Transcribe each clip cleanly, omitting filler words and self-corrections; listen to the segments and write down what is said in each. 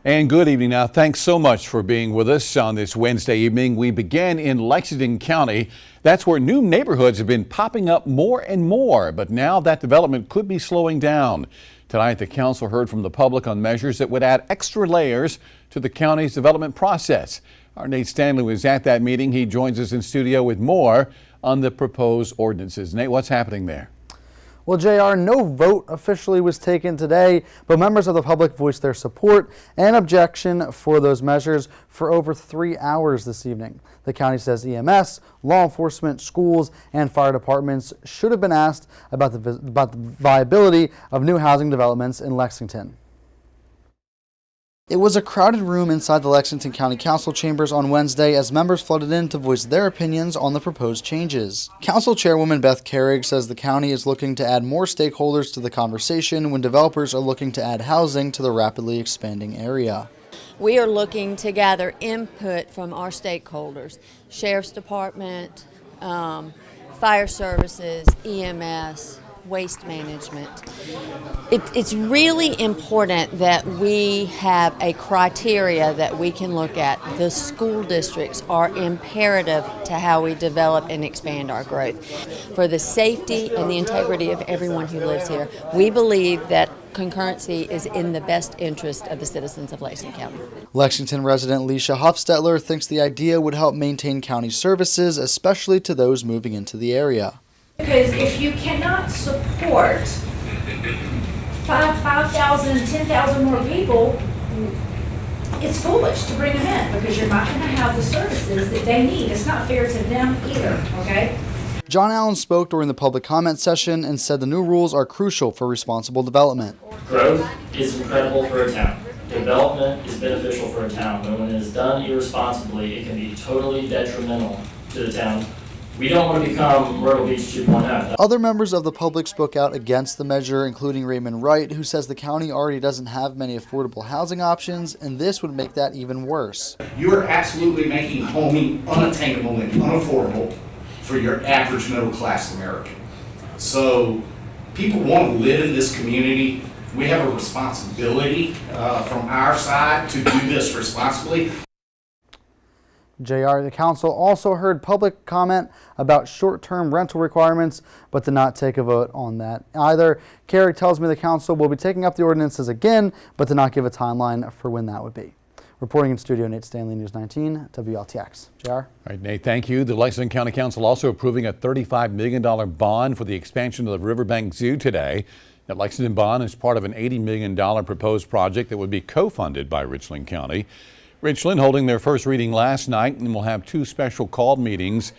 And good evening now. Thanks so much for being with us on this Wednesday evening. We began in Lexington County. That's where new neighborhoods have been popping up more and more, but now that development could be slowing down. Tonight, the council heard from the public on measures that would add extra layers to the county's development process. Our Nate Stanley was at that meeting. He joins us in studio with more on the proposed ordinances. Nate, what's happening there? Well, JR, no vote officially was taken today, but members of the public voiced their support and objection for those measures for over 3 hours this evening. The county says EMS, law enforcement, schools, and fire departments should have been asked about the viability of new housing developments in Lexington. It was a crowded room inside the Lexington County Council chambers on Wednesday as members flooded in to voice their opinions on the proposed changes. Council Chairwoman Beth Carrig says the county is looking to add more stakeholders to the conversation when developers are looking to add housing to the rapidly expanding area. We are looking to gather input from our stakeholders, Sheriff's Department, fire services, EMS, waste management. It's really important that we have a criteria that we can look at. The school districts are imperative to how we develop and expand our growth. For the safety and the integrity of everyone who lives here, we believe that concurrency is in the best interest of the citizens of Lexington County. Lexington resident Leisha Hofstetler thinks the idea would help maintain county services, especially to those moving into the area. Because if you cannot support 5,000, 10,000 more people, it's foolish to bring them in because you're not going to have the services that they need. It's not fair to them either, okay? John Allen spoke during the public comment session and said the new rules are crucial for responsible development. Growth is incredible for a town. Development is beneficial for a town, but when it is done irresponsibly, it can be totally detrimental to the town. We don't want to become Myrtle Beach 2.0. Other members of the public spoke out against the measure, including Raymond Wright, who says the county already doesn't have many affordable housing options, and this would make that even worse. You are absolutely making homing unattainable and unaffordable for your average middle-class American. So people want to live in this community. We have a responsibility from our side to do this responsibly. JR, the council also heard public comment about short-term rental requirements, but did not take a vote on that either. Carrick tells me the council will be taking up the ordinances again, but did not give a timeline for when that would be. Reporting in studio, Nate Stanley, News 19, WLTX. JR? All right, Nate, thank you. The Lexington County Council also approving a $35 million bond for the expansion of the Riverbank Zoo today. That Lexington bond is part of an $80 million proposed project that would be co-funded by Richland County. Richland holding their first reading last night and will have 2 special called meetings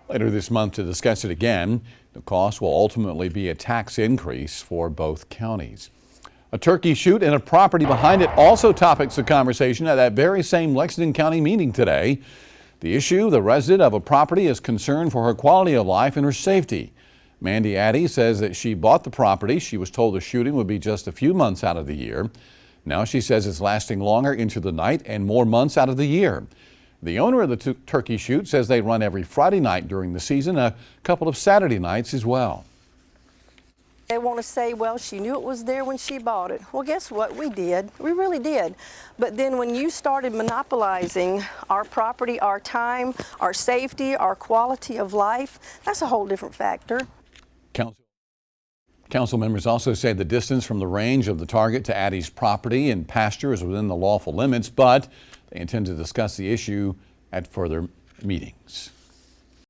later this month to discuss it again. The cost will ultimately be a tax increase for both counties. A turkey shoot and a property behind it also topics of conversation at that very same Lexington County meeting today. The issue, the resident of a property is concerned for her quality of life and her safety. Mandy Addy says that she bought the property. She was told the shooting would be just a few months out of the year. Now she says it's lasting longer into the night and more months out of the year. The owner of the turkey shoot says they run every Friday night during the season, a couple of Saturday nights as well. They want to say, well, she knew it was there when she bought it. Well, guess what? We did. We really did. But then when you started monopolizing our property, our time, our safety, our quality of life, that's a whole different factor. Council members also say the distance from the range of the target to Addie's property and pasture is within the lawful limits, but they intend to discuss the issue at further meetings.